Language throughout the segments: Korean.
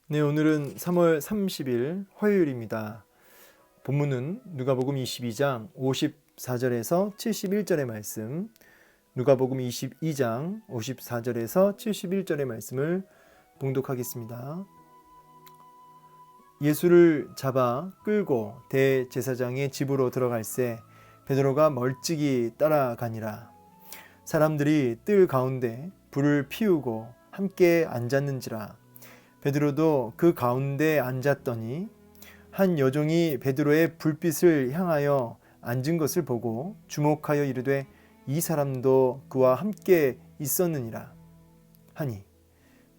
네, 오늘은 3월 30일 화요일입니다. 본문은 누가복음 22장 54절에서 71절의 말씀, 누가복음 22장 54절에서 71절의 말씀을 봉독하겠습니다. 예수를 잡아 끌고 대제사장의 집으로 들어갈새 베드로가 멀찍이 따라가니라. 사람들이 뜰 가운데 불을 피우고 함께 앉았는지라. 베드로도 그 가운데 앉았더니 한 여종이 베드로의 불빛을 향하여 앉은 것을 보고 주목하여 이르되 이 사람도 그와 함께 있었느니라 하니,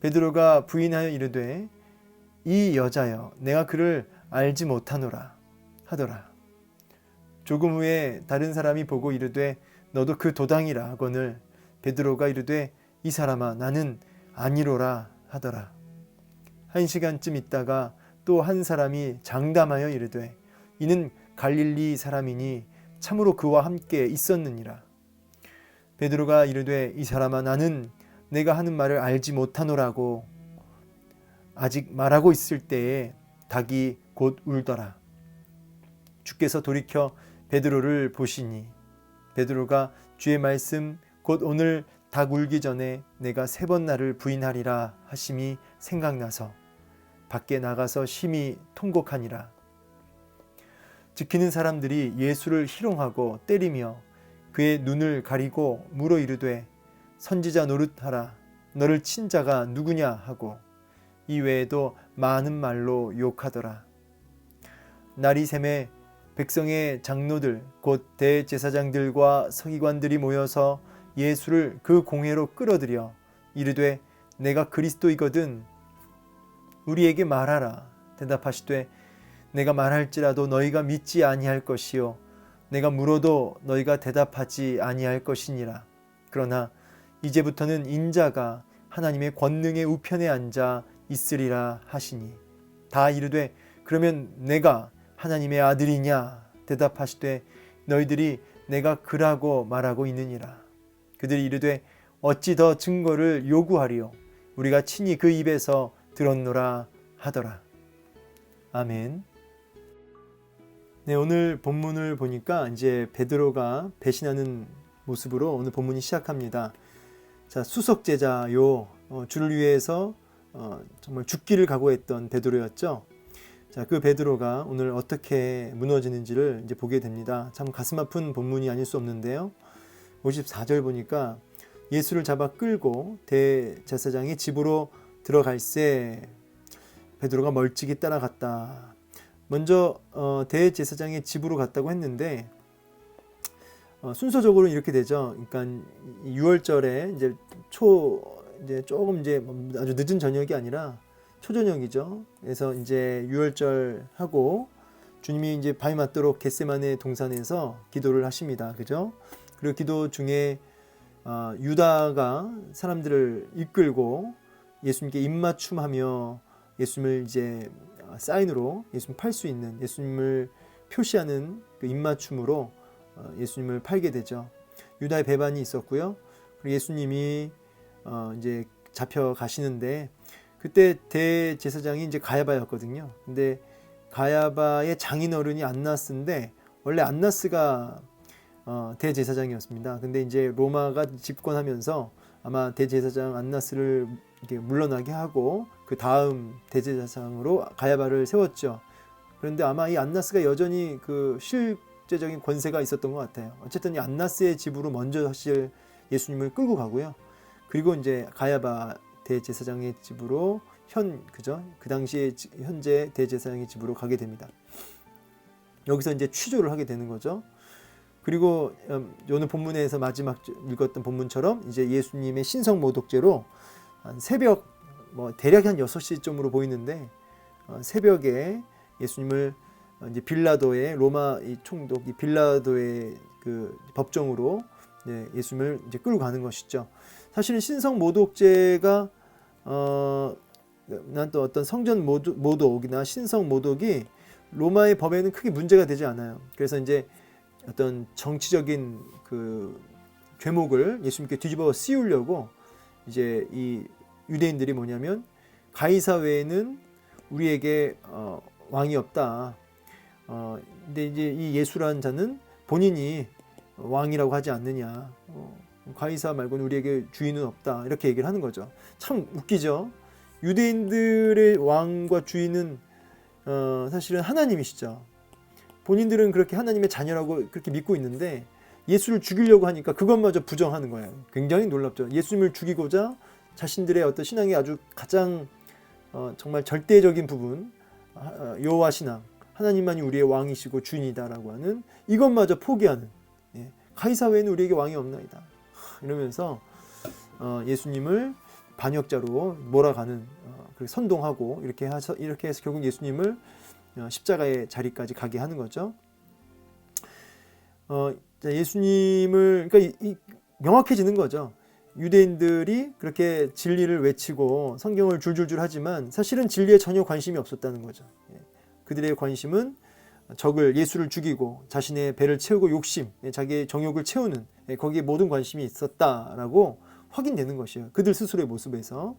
베드로가 부인하여 이르되 이 여자여 내가 그를 알지 못하노라 하더라. 조금 후에 다른 사람이 보고 이르되 너도 그 도당이라 하거늘 베드로가 이르되 이 사람아 나는 아니로라 하더라. 1시간쯤 있다가 또 한 사람이 장담하여 이르되 이는 갈릴리 사람이니 참으로 그와 함께 있었느니라. 베드로가 이르되 이 사람아 나는 내가 하는 말을 알지 못하노라고 아직 말하고 있을 때에 닭이 곧 울더라. 주께서 돌이켜 베드로를 보시니 베드로가 주의 말씀 곧 오늘 닭 울기 전에 내가 3번 나를 부인하리라 하심이 생각나서 밖에 나가서 심히 통곡하니라. 지키는 사람들이 예수를 희롱하고 때리며 그의 눈을 가리고 물어 이르되 선지자 노릇하라 너를 친 자가 누구냐 하고 이 외에도 많은 말로 욕하더라. 날이 새매 백성의 장로들 곧 대제사장들과 서기관들이 모여서 예수를 그 공회로 끌어들여 이르되 내가 그리스도이거든 우리에게 말하라. 대답하시되 내가 말할지라도 너희가 믿지 아니할 것이요 내가 물어도 너희가 대답하지 아니할 것이니라. 그러나 이제부터는 인자가 하나님의 권능의 우편에 앉아 있으리라 하시니 다 이르되 그러면 내가 하나님의 아들이냐 대답하시되 너희들이 내가 그라고 말하고 있느니라. 그들이 이르되 어찌 더 증거를 요구하리요 우리가 친히 그 입에서 들었노라 하더라. 아멘. 네, 오늘 본문을 보니까 이제 베드로가 배신하는 모습으로 오늘 본문이 시작합니다. 자, 수석 제자요, 주를 위해서 정말 죽기를 각오했던 베드로였죠. 자, 그 베드로가 오늘 어떻게 무너지는지를 이제 보게 됩니다. 참 가슴 아픈 본문이 아닐 수 없는데요. 54절 보니까 예수를 잡아 끌고 대제사장의 집으로 들어갈새 베드로가 멀찍이 따라갔다. 먼저 대제사장의 집으로 갔다고 했는데 순서적으로 이렇게 되죠. 그러니까 6월절에 이제 조금 아주 늦은 저녁이 아니라 초저녁이죠. 그래서 이제 6월절 하고 주님이 이제 밤이 맞도록 겟세마네 동산에서 기도를 하십니다. 그죠? 그리고 기도 중에 유다가 사람들을 이끌고 예수님께 입맞춤하며 예수님을 이제 사인으로 예수님 팔 수 있는 예수님을 표시하는 그 입맞춤으로 예수님을 팔게 되죠. 유다의 배반이 있었고요. 그리고 예수님이 이제 잡혀 가시는데 그때 대제사장이 이제 가야바였거든요. 근데 가야바의 장인어른이 안나스인데 원래 안나스가 대제사장이었습니다. 근데 이제 로마가 집권하면서 아마 대제사장 안나스를 이렇게 물러나게 하고 그 다음 대제사장으로 가야바를 세웠죠. 그런데 아마 이 안나스가 여전히 그 실제적인 권세가 있었던 것 같아요. 어쨌든 이 안나스의 집으로 먼저 사실 예수님을 끌고 가고요. 그리고 이제 가야바 대제사장의 집으로 그 당시에 현재 대제사장의 집으로 가게 됩니다. 여기서 이제 취조를 하게 되는 거죠. 그리고 오늘 본문에서 마지막 읽었던 본문처럼 이제 예수님의 신성모독죄로 한 새벽 대략 한 6시쯤으로 보이는데 새벽에 예수님을 이제 빌라도의 로마 이 총독 이 빌라도의 그 법정으로 예수님을 이제 끌고 가는 것이죠. 사실은 신성모독죄가 난 또 어떤 성전 모독이나 신성모독이 로마의 법에는 크게 문제가 되지 않아요. 그래서 이제 어떤 정치적인 그 죄목을 예수님께 뒤집어 씌우려고 이제 이 유대인들이 뭐냐면 가이사 외에는 우리에게 왕이 없다. 근데 이제 이 예수라는 자는 본인이 왕이라고 하지 않느냐. 가이사 말고는 우리에게 주인은 없다. 이렇게 얘기를 하는 거죠. 참 웃기죠. 유대인들의 왕과 주인은 사실은 하나님이시죠. 본인들은 그렇게 하나님의 자녀라고 그렇게 믿고 있는데 예수를 죽이려고 하니까 그것마저 부정하는 거예요. 굉장히 놀랍죠. 예수님을 죽이고자 자신들의 어떤 신앙의 아주 가장 정말 절대적인 부분, 여호와 신앙, 하나님만이 우리의 왕이시고 주인이다라고 하는 이것마저 포기하는, 가이사 외에는 우리에게 왕이 없나이다 이러면서 예수님을 반역자로 몰아가는, 선동하고 이렇게 해서 결국 예수님을 십자가의 자리까지 가게 하는 거죠. 예수님을, 그러니까 명확해지는 거죠. 유대인들이 그렇게 진리를 외치고 성경을 줄줄줄 하지만 사실은 진리에 전혀 관심이 없었다는 거죠. 그들의 관심은 적을, 예수를 죽이고 자신의 배를 채우고 욕심, 자기의 정욕을 채우는, 거기에 모든 관심이 있었다라고 확인되는 것이에요. 그들 스스로의 모습에서.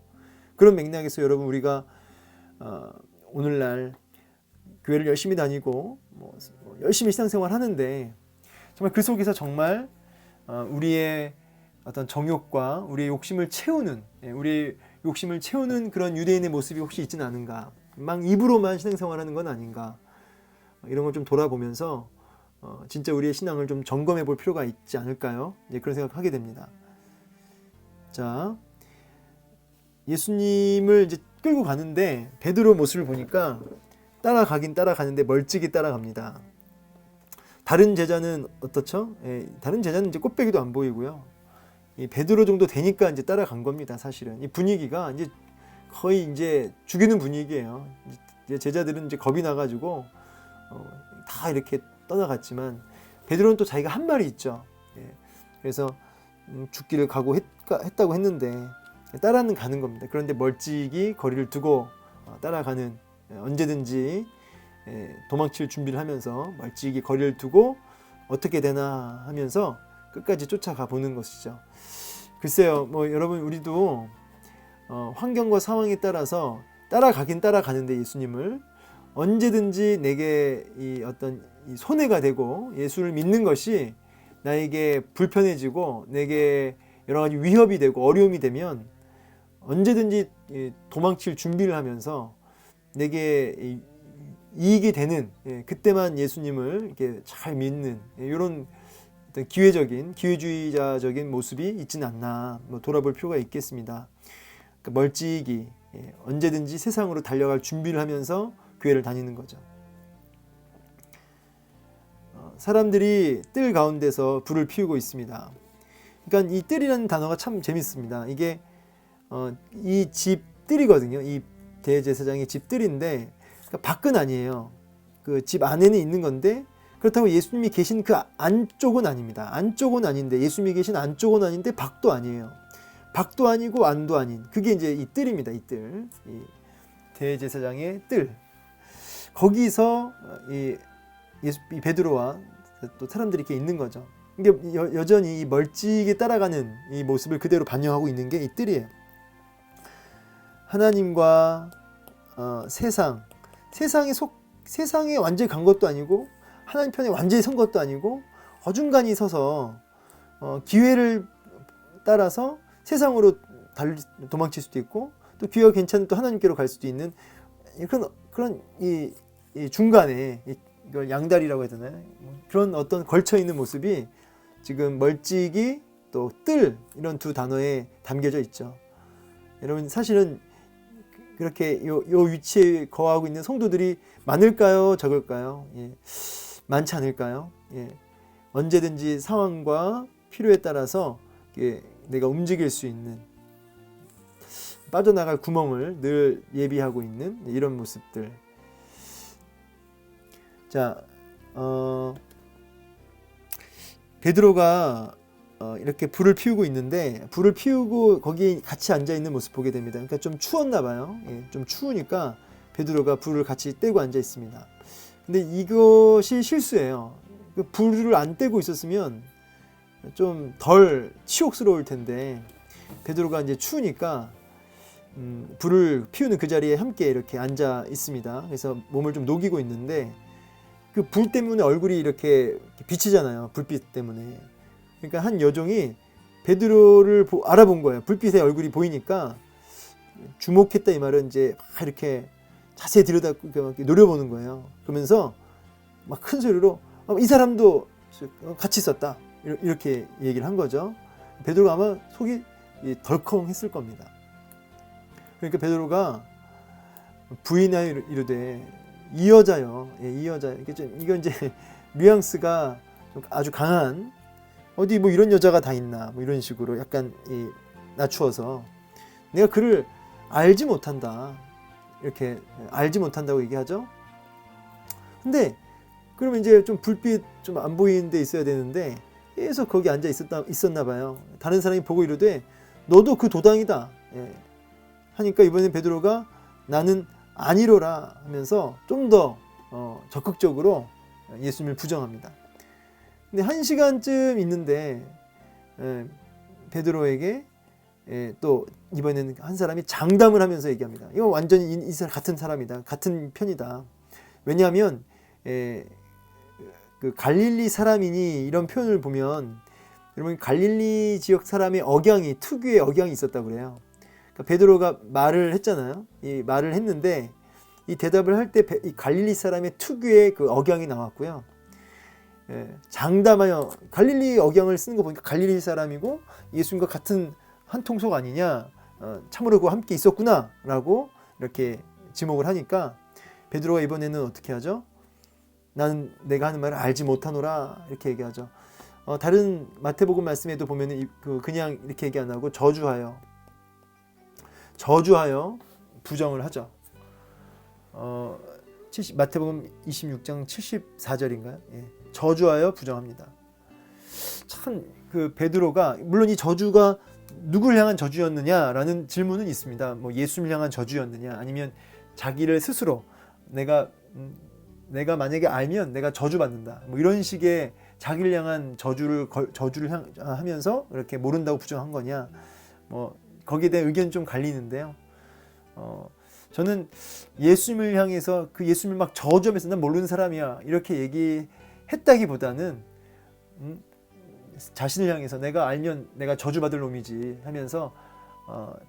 그런 맥락에서 여러분, 우리가 오늘날 교회를 열심히 다니고 열심히 신앙생활 하는데 정말 그 속에서 정말 우리의 어떤 정욕과 우리의 욕심을 채우는, 우리의 욕심을 채우는 그런 유대인의 모습이 혹시 있지는 않은가. 막 입으로만 신앙생활하는 건 아닌가. 이런 걸 좀 돌아보면서 진짜 우리의 신앙을 좀 점검해 볼 필요가 있지 않을까요? 그런 생각하게 됩니다. 자, 예수님을 이제 끌고 가는데 베드로 모습을 보니까 따라가긴 따라가는데 멀찍이 따라갑니다. 다른 제자는 어떻죠? 다른 제자는 이제 꼴배기도 안 보이고요. 이 베드로 정도 되니까 이제 따라간 겁니다. 사실은 이 분위기가 이제 거의 이제 죽이는 분위기예요. 이제 제자들은 이제 겁이 나가지고 다 이렇게 떠나갔지만 베드로는 또 자기가 한 말이 있죠. 그래서 죽기를 각오했다고 했는데 따라는 가는 겁니다. 그런데 멀찍이 거리를 두고 따라가는, 언제든지 도망칠 준비를 하면서 멀찍이 거리를 두고 어떻게 되나 하면서 끝까지 쫓아가 보는 것이죠. 글쎄요, 여러분, 우리도 환경과 상황에 따라서 따라가긴 따라가는데 예수님을 언제든지 내게 이 어떤 손해가 되고 예수를 믿는 것이 나에게 불편해지고 내게 여러 가지 위협이 되고 어려움이 되면 언제든지 도망칠 준비를 하면서 내게 이익이 되는, 그때만 예수님을 이렇게 잘 믿는 이런 어떤 기회주의자적인 모습이 있지는 않나 돌아볼 필요가 있겠습니다. 그러니까 멀찍이 언제든지 세상으로 달려갈 준비를 하면서 교회를 다니는 거죠. 사람들이 뜰 가운데서 불을 피우고 있습니다. 그러니까 이 뜰이라는 단어가 참 재밌습니다. 이게 이 집 뜰이거든요. 이 대제사장의 집 뜰인데, 그러니까 밖은 아니에요. 그 집 안에는 있는 건데, 그렇다고 예수님이 계신 그 안쪽은 아닙니다. 안쪽은 아닌데, 예수님이 계신 안쪽은 아닌데 밖도 아니에요. 밖도 아니고 안도 아닌, 그게 이제 이 뜰입니다. 이 뜰, 이 대제사장의 뜰. 거기서 이 베드로와 또 사람들이 이렇게 있는 거죠. 이게 여전히 이 멀찍이 따라가는 이 모습을 그대로 반영하고 있는 게 이 뜰이에요. 하나님과 세상에 완전히 간 것도 아니고 하나님 편에 완전히 선 것도 아니고 어중간히 서서 기회를 따라서 세상으로 도망칠 수도 있고 또 기회가 괜찮은 또 하나님께로 갈 수도 있는 그런 이 중간에 이걸 양다리라고 해야 되나요? 그런 어떤 걸쳐 있는 모습이 지금 멀찍이 또 뜰, 이런 두 단어에 담겨져 있죠. 여러분, 사실은 그렇게 요 위치에 거하고 있는 성도들이 많을까요? 적을까요? 많지 않을까요? 언제든지 상황과 필요에 따라서 내가 움직일 수 있는, 빠져나갈 구멍을 늘 예비하고 있는 이런 모습들. 자, 베드로가 이렇게 불을 피우고 있는데, 불을 피우고 거기 같이 앉아 있는 모습 보게 됩니다. 그러니까 좀 추웠나 봐요. 좀 추우니까 베드로가 불을 같이 떼고 앉아 있습니다. 근데 이것이 실수예요. 그 불을 안 떼고 있었으면 좀 덜 치욕스러울 텐데, 베드로가 이제 추우니까 불을 피우는 그 자리에 함께 이렇게 앉아 있습니다. 그래서 몸을 좀 녹이고 있는데 그 불 때문에 얼굴이 이렇게 비치잖아요. 불빛 때문에. 그러니까 한 여종이 베드로를 알아본 거예요. 불빛에 얼굴이 보이니까 주목했다 이 말은 이제 막 이렇게 자세히 들여다보고 노려보는 거예요. 그러면서 막 큰 소리로 이 사람도 같이 있었다 이렇게 얘기를 한 거죠. 베드로가 아마 속이 덜컹했을 겁니다. 그러니까 베드로가 부인하여 이르되 이 여자요, 이 여자 이거 이제 뉘앙스가 좀 아주 강한 어디 뭐 이런 여자가 다 있나 뭐 이런 식으로 약간 낮추어서 내가 그를 알지 못한다 이렇게 알지 못한다고 얘기하죠. 근데 그러면 이제 좀 불빛 좀 안 보이는 데 있어야 되는데 계속 거기 앉아 있었나 봐요. 다른 사람이 보고 이러되 너도 그 도당이다 하니까 이번에 베드로가 나는 아니로라 하면서 좀 더 적극적으로 예수님을 부정합니다. 근데 1시간쯤 있는데 베드로에게 또 이번에는 한 사람이 장담을 하면서 얘기합니다. 이거 완전히 이 사람 같은 사람이다. 같은 편이다. 왜냐하면 그 갈릴리 사람이니 이런 표현을 보면 여러분 갈릴리 지역 사람의 특유의 억양이 있었다고 그래요. 그러니까 베드로가 말을 했잖아요. 이 말을 했는데 이 대답을 할 때 이 갈릴리 사람의 특유의 그 억양이 나왔고요. 장담하여 갈릴리 억양을 쓰는 거 보니까 갈릴리 사람이고 예수님과 같은 한 통속 아니냐, 참으로 그와 함께 있었구나라고 이렇게 지목을 하니까 베드로가 이번에는 어떻게 하죠? 나는 내가 하는 말을 알지 못하노라 이렇게 얘기하죠. 다른 마태복음 말씀에도 보면은 그냥 이렇게 얘기 안 하고 저주하여 부정을 하죠. 마태복음 26장 74절인가요? 예, 저주하여 부정합니다. 참 그 베드로가 물론 이 저주가 누굴 향한 저주였느냐라는 질문은 있습니다. 뭐 예수님을 향한 저주였느냐 아니면 자기를 스스로 내가 만약에 알면 내가 저주받는다. 뭐 이런 식의 자기를 향한 저주를 하면서 이렇게 모른다고 부정한 거냐. 뭐 거기에 대한 의견이 좀 갈리는데요. 저는 예수님을 향해서 그 예수님을 막 저주하면서 난 모르는 사람이야 이렇게 얘기했다기보다는 자신을 향해서 내가 알면 내가 저주받을 놈이지 하면서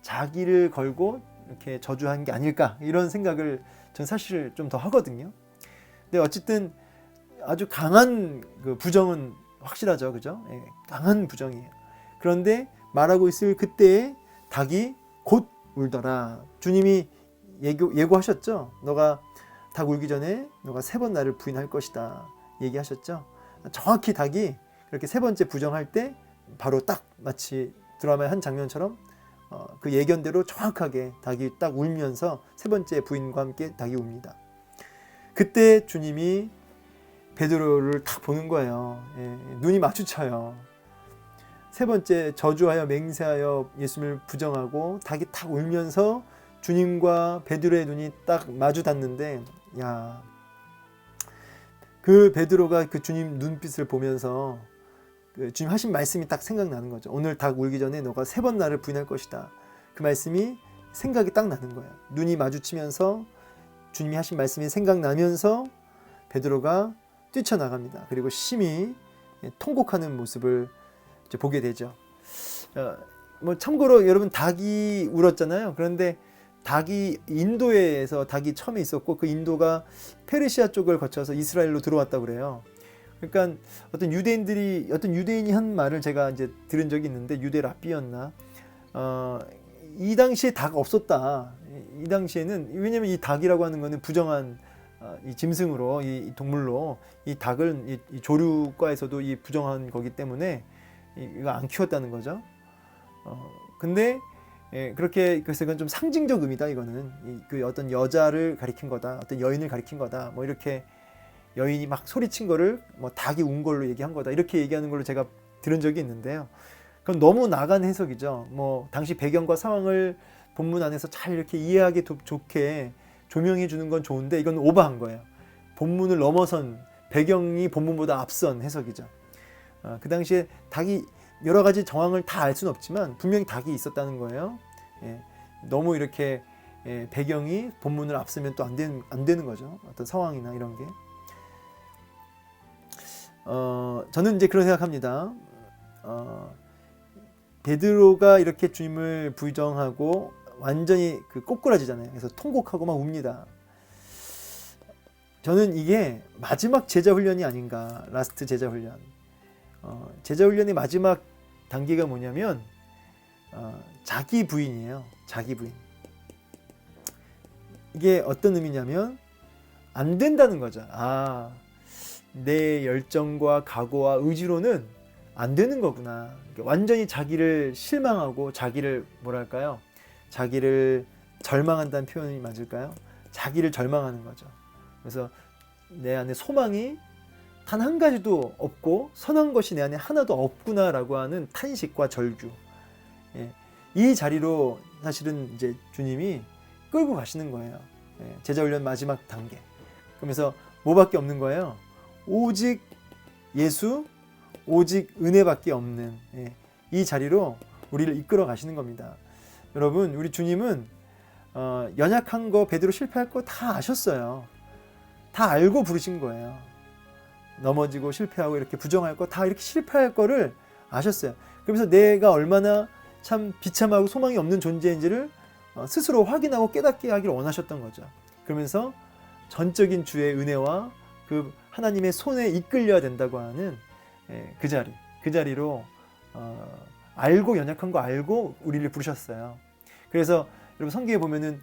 자기를 걸고 이렇게 저주한 게 아닐까 이런 생각을 전 사실 좀 더 하거든요. 근데 어쨌든 아주 강한 그 부정은 확실하죠, 그죠? 예, 강한 부정이에요. 그런데 말하고 있을 그때에 닭이 곧 울더라. 주님이 예고하셨죠. 너가 닭 울기 전에 너가 3번 나를 부인할 것이다. 얘기하셨죠. 정확히 닭이 그렇게 3번째 부정할 때 바로 딱 마치 드라마의 한 장면처럼 그 예견대로 정확하게 닭이 딱 울면서 3번째 부인과 함께 닭이 웁니다. 그때 주님이 베드로를 딱 보는 거예요. 예, 눈이 마주쳐요. 3번째 저주하여 맹세하여 예수님을 부정하고 닭이 딱 울면서 주님과 베드로의 눈이 딱 마주 닿는데 그 베드로가 그 주님 눈빛을 보면서 그 주님 하신 말씀이 딱 생각나는 거죠. 오늘 닭 울기 전에 너가 3번 나를 부인할 것이다. 그 말씀이 생각이 딱 나는 거예요. 눈이 마주치면서 주님이 하신 말씀이 생각나면서 베드로가 뛰쳐나갑니다. 그리고 심히 통곡하는 모습을 이제 보게 되죠. 뭐 참고로 여러분 닭이 울었잖아요. 그런데 닭이 인도에서 닭이 처음에 있었고 그 인도가 페르시아 쪽을 거쳐서 이스라엘로 들어왔다고 그래요. 그러니까 어떤 유대인이 한 말을 제가 이제 들은 적이 있는데 유대 랍비였나? 이 당시에 닭 없었다. 이 당시에는 왜냐면 이 닭이라고 하는 거는 부정한 이 짐승으로 이 동물로 이 닭을 이 조류과에서도 이 부정한 거기 때문에 이거 안 키웠다는 거죠. 근데 그렇게 그래서 이건 좀 상징적 의미다. 이거는 그 어떤 여자를 가리킨 거다, 어떤 여인을 가리킨 거다. 뭐 이렇게 여인이 막 소리친 거를 뭐 닭이 운 걸로 얘기한 거다. 이렇게 얘기하는 걸로 제가 들은 적이 있는데요. 그건 너무 나간 해석이죠. 뭐 당시 배경과 상황을 본문 안에서 잘 이렇게 이해하기 좋게 조명해 주는 건 좋은데 이건 오버한 거예요. 본문을 넘어선 배경이 본문보다 앞선 해석이죠. 그 당시에 닭이 여러 가지 정황을 다 알 수는 없지만 분명히 닭이 있었다는 거예요. 예. 너무 이렇게 배경이 본문을 앞서면 또 안 되는 거죠. 어떤 상황이나 이런 게. 저는 이제 그런 생각합니다. 베드로가 이렇게 주님을 부정하고 완전히 꼬꾸라지잖아요. 그래서 통곡하고 막 웁니다. 저는 이게 마지막 제자 훈련이 아닌가. 라스트 제자 훈련. 제자 훈련의 마지막 단계가 뭐냐면 자기 부인이에요. 자기 부인. 이게 어떤 의미냐면 안 된다는 거죠. 내 열정과 각오와 의지로는 안 되는 거구나. 완전히 자기를 실망하고 자기를 뭐랄까요? 자기를 절망한다는 표현이 맞을까요? 자기를 절망하는 거죠. 그래서 내 안에 소망이 단 한 가지도 없고 선한 것이 내 안에 하나도 없구나라고 하는 탄식과 절규. 이 자리로 사실은 이제 주님이 끌고 가시는 거예요. 제자훈련 마지막 단계. 그러면서 뭐밖에 없는 거예요? 오직 예수, 오직 은혜밖에 없는 이 자리로 우리를 이끌어 가시는 겁니다. 여러분, 우리 주님은 연약한 거, 베드로 실패할 거 다 아셨어요. 다 알고 부르신 거예요. 넘어지고 실패하고 이렇게 부정할 거 다 이렇게 실패할 거를 아셨어요. 그러면서 내가 얼마나 참 비참하고 소망이 없는 존재인지를 스스로 확인하고 깨닫게 하기를 원하셨던 거죠. 그러면서 전적인 주의 은혜와 그 하나님의 손에 이끌려야 된다고 하는 그 자리로 알고 연약한 거 알고 우리를 부르셨어요. 그래서 여러분 성경에 보면은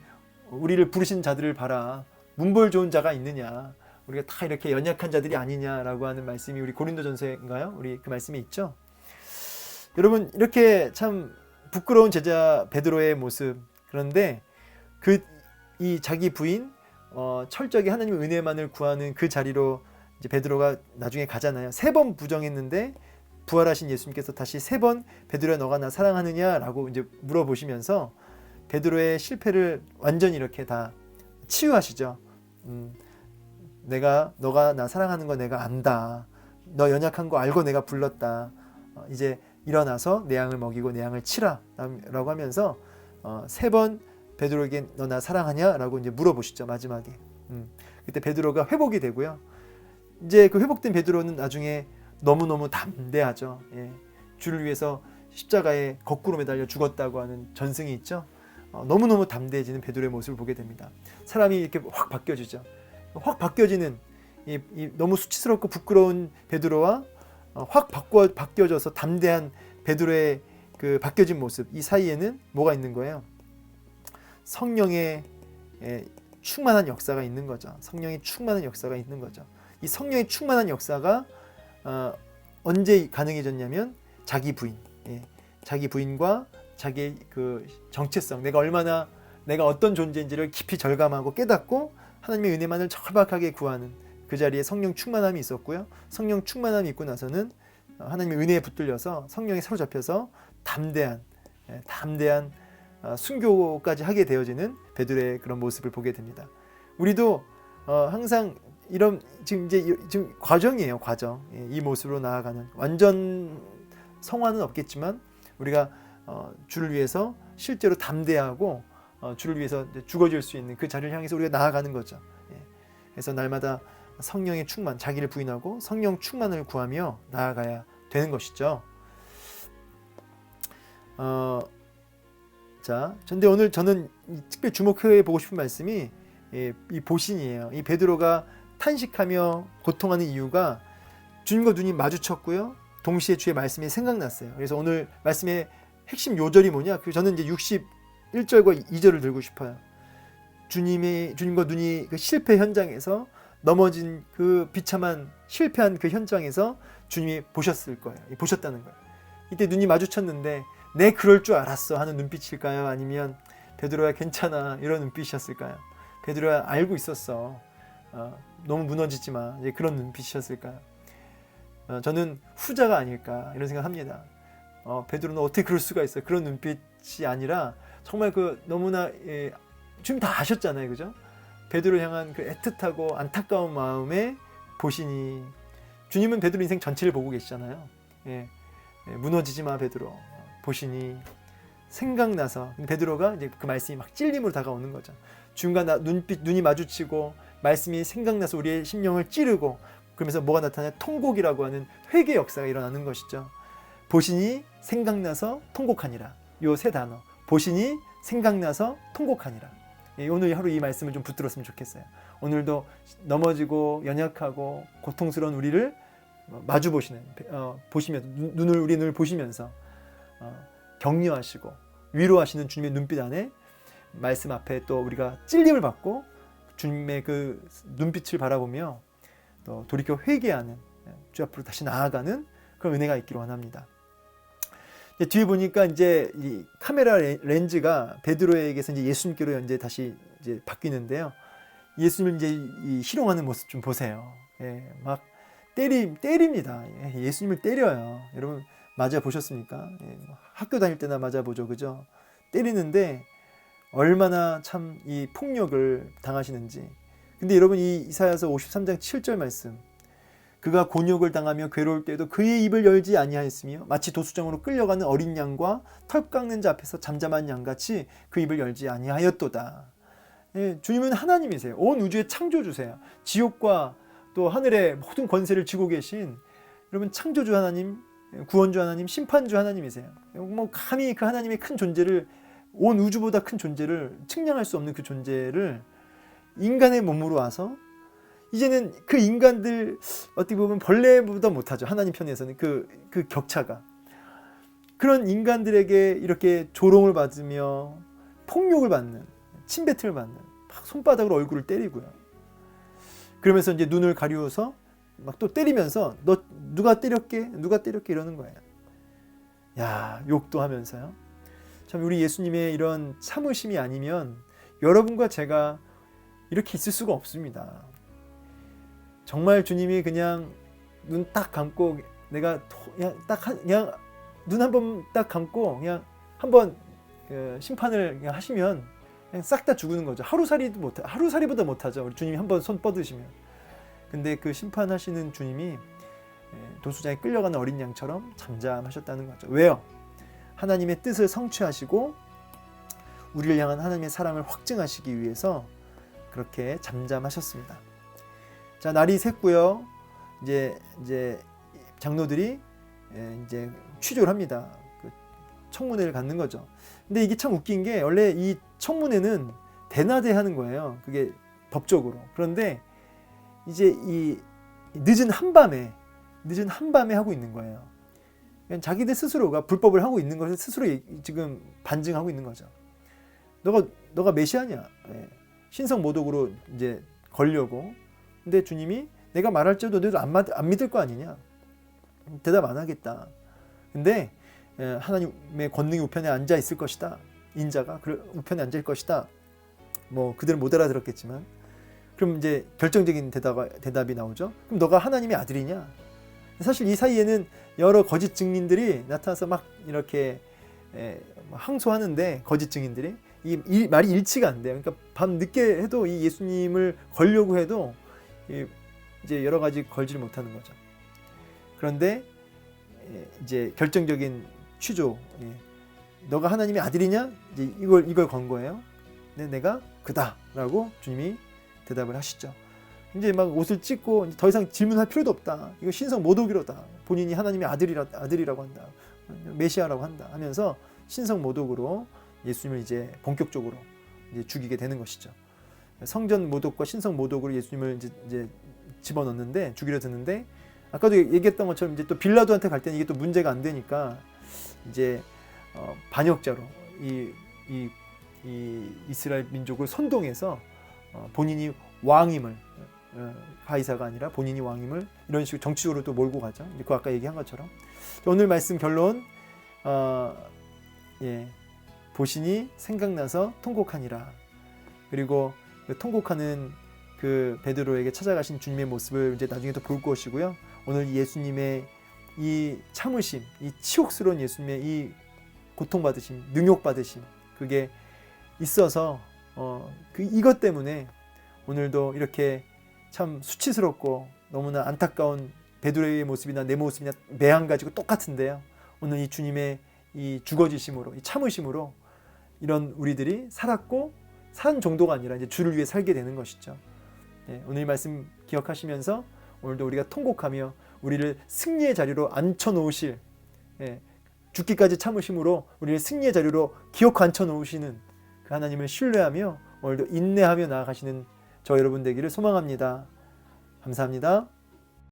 우리를 부르신 자들을 봐라. 문벌 좋은 자가 있느냐. 우리가 다 이렇게 연약한 자들이 아니냐라고 하는 말씀이 우리 고린도전서인가요? 우리 그 말씀이 있죠. 여러분 이렇게 참 부끄러운 제자 베드로의 모습. 그런데 이 자기 부인 철저하게 하나님의 은혜만을 구하는 그 자리로 이제 베드로가 나중에 가잖아요. 3번 부정했는데 부활하신 예수님께서 다시 3번 베드로야 너가 나 사랑하느냐라고 이제 물어보시면서 베드로의 실패를 완전히 이렇게 다 치유하시죠. 너가 나 사랑하는 거 내가 안다. 너 연약한 거 알고 내가 불렀다. 이제 일어나서 내 양을 먹이고 내 양을 치라 라고 하면서 3번 베드로에게 너 나 사랑하냐? 라고 이제 물어보시죠. 마지막에. 그때 베드로가 회복이 되고요. 이제 그 회복된 베드로는 나중에 너무너무 담대하죠. 주를 위해서 십자가에 거꾸로 매달려 죽었다고 하는 전승이 있죠. 너무너무 담대해지는 베드로의 모습을 보게 됩니다. 사람이 이렇게 확 바뀌어지죠. 확 바뀌어지는 이 너무 수치스럽고 부끄러운 베드로와 확 바뀌어져서 담대한 베드로의 그 바뀌어진 모습, 이 사이에는 뭐가 있는 거예요? 성령의 충만한 역사가 있는 거죠. 성령의 충만한 역사가 있는 거죠. 이 성령의 충만한 역사가 언제 가능해졌냐면 자기 부인과 자기의 그 정체성, 내가 어떤 존재인지를 깊이 절감하고 깨닫고 하나님의 은혜만을 절박하게 구하는 그 자리에 성령 충만함이 있었고요. 성령 충만함이 있고 나서는 하나님의 은혜에 붙들려서 성령에 사로잡혀서 담대한 순교까지 하게 되어지는 베드로의 그런 모습을 보게 됩니다. 우리도 항상 이런 지금 과정이에요, 과정. 이 모습으로 나아가는 완전 성화는 없겠지만 우리가 주를 위해서 실제로 담대하고 주를 위해서 죽어줄 수 있는 그 자리를 향해서 우리가 나아가는 거죠. 그래서 날마다 성령의 충만, 자기를 부인하고 성령 충만을 구하며 나아가야 되는 것이죠. 근데 오늘 저는 특별히 주목해 보고 싶은 말씀이 이 보신이에요. 이 베드로가 탄식하며 고통하는 이유가 주님과 눈이 마주쳤고요. 동시에 주의 말씀이 생각났어요. 그래서 오늘 말씀의 핵심 요절이 뭐냐? 저는 이제 61절과 2절을 들고 싶어요. 주님과 눈이 그 실패 현장에서 넘어진 그 비참한 실패한 그 현장에서 주님이 보셨을 거예요. 보셨다는 거예요. 이때 눈이 마주쳤는데 내 그럴 줄 알았어 하는 눈빛일까요? 아니면 베드로야 괜찮아 이런 눈빛이었을까요? 베드로야 알고 있었어. 너무 무너지지 마. 이제 그런 눈빛이었을까요? 저는 후자가 아닐까 이런 생각합니다. 베드로는 어떻게 그럴 수가 있어? 그런 눈빛이 아니라 정말 그 너무나 주님 다 아셨잖아요, 그죠? 베드로 향한 그 애틋하고 안타까운 마음에 보시니 주님은 베드로 인생 전체를 보고 계시잖아요. 무너지지 마 베드로 보시니 생각나서 베드로가 이제 그 말씀이 막 찔림으로 다가오는 거죠. 주님과 눈이 마주치고 말씀이 생각나서 우리의 심령을 찌르고 그러면서 뭐가 나타나냐? 통곡이라고 하는 회개 역사가 일어나는 것이죠. 보시니 생각나서 통곡하니라. 요 세 단어. 보시니 생각나서 통곡하니라. 오늘 하루 이 말씀을 좀 붙들었으면 좋겠어요. 오늘도 넘어지고 연약하고 고통스러운 우리를 마주 보시는 보시면서 우리 눈을 보시면서 격려하시고 위로하시는 주님의 눈빛 안에 말씀 앞에 또 우리가 찔림을 받고 주님의 그 눈빛을 바라보며 또 돌이켜 회개하는 주 앞으로 다시 나아가는 그런 은혜가 있기를 원합니다. 뒤에 보니까 이제 이 카메라 렌즈가 베드로에게서 이제 예수님께로 이제 다시 이제 바뀌는데요. 예수님을 이제 이 희롱하는 모습 좀 보세요. 예, 막 때립니다. 예, 예수님을 때려요. 여러분 맞아 보셨습니까? 예, 학교 다닐 때나 맞아 보죠, 그죠? 때리는데 얼마나 참 이 폭력을 당하시는지. 근데 여러분 이 이사야서 53장 7절 말씀. 그가 곤욕을 당하며 괴로울 때에도 그의 입을 열지 아니하였으며 마치 도수장으로 끌려가는 어린 양과 털 깎는 자 앞에서 잠잠한 양같이 그 입을 열지 아니하였도다. 예, 주님은 하나님이세요. 온 우주의 창조주세요. 지옥과 또 하늘의 모든 권세를 쥐고 계신 여러분 창조주 하나님, 구원주 하나님, 심판주 하나님이세요. 뭐 감히 그 하나님의 큰 존재를 온 우주보다 큰 존재를 측량할 수 없는 그 존재를 인간의 몸으로 와서 이제는 그 인간들 어떻게 보면 벌레보다 못하죠. 하나님 편에서는 그 격차가. 그런 인간들에게 이렇게 조롱을 받으며 폭력을 받는, 침뱉음을 받는, 막 손바닥으로 얼굴을 때리고요. 그러면서 이제 눈을 가리워서 막 또 때리면서 너 누가 때렸게? 누가 때렸게? 이러는 거예요. 야, 욕도 하면서요. 참 우리 예수님의 이런 참으심이 아니면 여러분과 제가 이렇게 있을 수가 없습니다. 정말 주님이 그냥 눈 딱 감고 내가 그냥 눈 한 번 딱 감고 그냥 한번 심판을 그냥 하시면 그냥 싹 다 죽는 거죠. 하루살이보다 못하죠. 우리 주님이 한번 손 뻗으시면. 근데 그 심판하시는 주님이 도수장에 끌려가는 어린 양처럼 잠잠하셨다는 거죠. 왜요? 하나님의 뜻을 성취하시고 우리를 향한 하나님의 사랑을 확증하시기 위해서 그렇게 잠잠하셨습니다. 자, 날이 샜고요. 이제 장로들이 이제 취조를 합니다. 그 청문회를 갖는 거죠. 근데 이게 참 웃긴 게 원래 이 청문회는 대낮에 하는 거예요. 그게 법적으로. 그런데 이제 이 늦은 한밤에 하고 있는 거예요. 자기들 스스로가 불법을 하고 있는 것을 스스로 지금 반증하고 있는 거죠. 너가 메시아냐? 신성 모독으로 이제 걸려고. 근데 주님이 내가 말할지라도 너희도 안 믿을 거 아니냐? 대답 안 하겠다. 근데 하나님의 권능이 우편에 앉아 있을 것이다. 인자가 우편에 앉을 것이다. 뭐 그들은 못 알아들었겠지만, 그럼 이제 결정적인 대답이 나오죠. 그럼 너가 하나님의 아들이냐? 사실 이 사이에는 여러 거짓 증인들이 나타나서 막 이렇게 항소하는데 거짓 증인들이 이 말이 일치가 안 돼요. 그러니까 밤 늦게 해도 이 예수님을 걸려고 해도 이제 여러 가지 걸지를 못하는 거죠. 그런데 이제 결정적인 취조, 너가 하나님의 아들이냐? 이제 이걸 건 거예요. 근데 내가 그다라고 주님이 대답을 하시죠. 이제 막 옷을 찢고 더 이상 질문할 필요도 없다. 이거 신성 모독이로다. 본인이 하나님의 아들이라고 한다. 메시아라고 한다. 하면서 신성 모독으로 예수님을 이제 본격적으로 이제 죽이게 되는 것이죠. 성전 모독과 신성 모독으로 예수님을 이제 집어넣는데 죽이려 드는데 아까도 얘기했던 것처럼 이제 또 빌라도한테 갈 때는 이게 또 문제가 안 되니까 이제 반역자로 이 이스라엘 민족을 선동해서 본인이 왕임을 가이사가 아니라 본인이 왕임을 이런 식으로 정치적으로 또 몰고 가죠. 그 아까 얘기한 것처럼 오늘 말씀 결론 보시니 생각나서 통곡하니라. 그리고 그 통곡하는 그 베드로에게 찾아가신 주님의 모습을 이제 나중에 또 볼 것이고요. 오늘 예수님의 이 참으심, 이 치욕스러운 예수님의 이 고통받으심, 능욕받으심, 그게 있어서 이것 때문에 오늘도 이렇게 참 수치스럽고 너무나 안타까운 베드로의 모습이나 내 모습이나 매한 가지고 똑같은데요. 오늘 이 주님의 이 죽어지심으로, 이 참으심으로 이런 우리들이 살았고 산 정도가 아니라 이제 주를 위해 살게 되는 것이죠. 네, 오늘 말씀 기억하시면서 오늘도 우리가 통곡하며 우리를 승리의 자리로 앉혀놓으실, 죽기까지 참으심으로 우리를 승리의 자리로 기어코 앉혀놓으시는 그 하나님을 신뢰하며 오늘도 인내하며 나아가시는 저 여러분 되기를 소망합니다. 감사합니다.